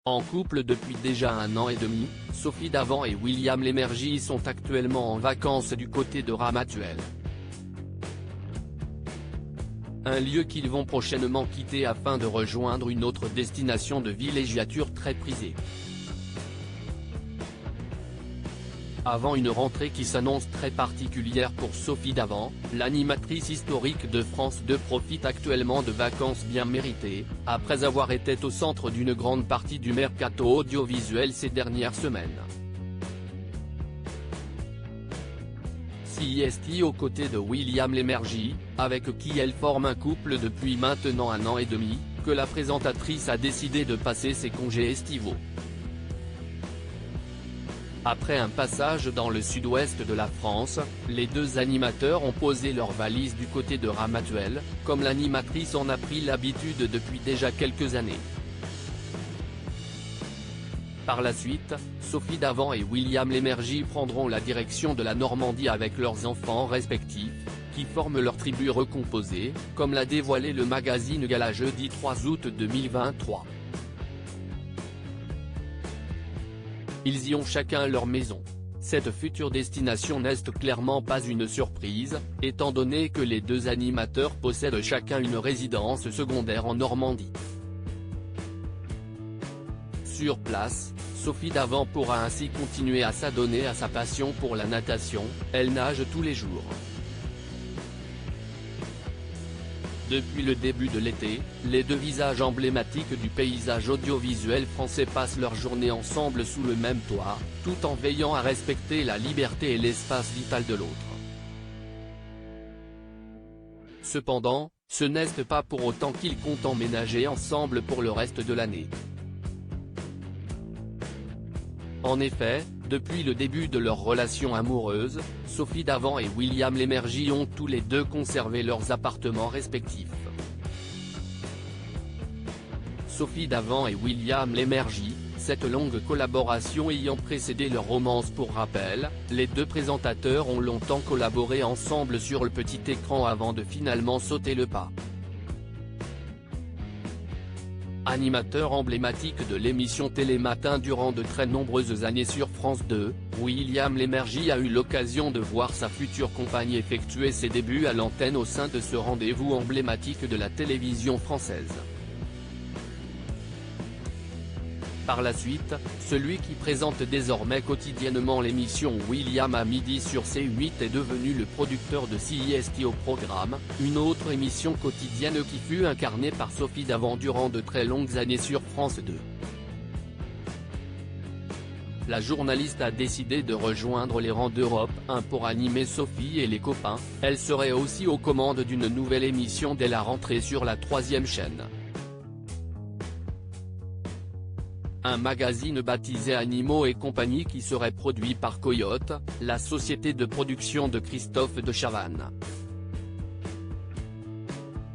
En couple depuis déjà 1 an et demi, Sophie Davant et William Lémergie sont actuellement en vacances du côté de Ramatuelle. Un lieu qu'ils vont prochainement quitter afin de rejoindre une autre destination de villégiature très prisée. Avant une rentrée qui s'annonce très particulière pour Sophie Davant, l'animatrice historique de France 2 profite actuellement de vacances bien méritées, après avoir été au centre d'une grande partie du mercato audiovisuel ces dernières semaines. CIST aux côtés de William Lémergie, avec qui elle forme un couple depuis maintenant 1 an et demi, que la présentatrice a décidé de passer ses congés estivaux. Après un passage dans le sud-ouest de la France, les deux animateurs ont posé leurs valises du côté de Ramatuelle, comme l'animatrice en a pris l'habitude depuis déjà quelques années. Par la suite, Sophie Davant et William Lémergie prendront la direction de la Normandie avec leurs enfants respectifs, qui forment leur tribu recomposée, comme l'a dévoilé le magazine Gala jeudi 3 août 2023. Ils y ont chacun leur maison. Cette future destination n'est clairement pas une surprise, étant donné que les deux animateurs possèdent chacun une résidence secondaire en Normandie. Sur place, Sophie Davant pourra ainsi continuer à s'adonner à sa passion pour la natation, elle nage tous les jours. Depuis le début de l'été, les deux visages emblématiques du paysage audiovisuel français passent leur journée ensemble sous le même toit, tout en veillant à respecter la liberté et l'espace vital de l'autre. Cependant, ce n'est pas pour autant qu'ils comptent emménager ensemble pour le reste de l'année. En effet, depuis le début de leur relation amoureuse, Sophie Davant et William Lémergie ont tous les deux conservé leurs appartements respectifs. Sophie Davant et William Lémergie, cette longue collaboration ayant précédé leur romance. Pour rappel, les deux présentateurs ont longtemps collaboré ensemble sur le petit écran avant de finalement sauter le pas. Animateur emblématique de l'émission Télématin durant de très nombreuses années sur France 2, William Lémergie a eu l'occasion de voir sa future compagne effectuer ses débuts à l'antenne au sein de ce rendez-vous emblématique de la télévision française. Par la suite, celui qui présente désormais quotidiennement l'émission William à midi sur C8 est devenu le producteur de CIST au programme, une autre émission quotidienne qui fut incarnée par Sophie Davant durant de très longues années sur France 2. La journaliste a décidé de rejoindre les rangs d'Europe 1 pour animer Sophie et les copains, elle serait aussi aux commandes d'une nouvelle émission dès la rentrée sur la 3e chaîne. Un magazine baptisé Animaux et compagnie qui serait produit par Coyote, la société de production de Christophe de Chavannes.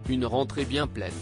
Une rentrée bien pleine.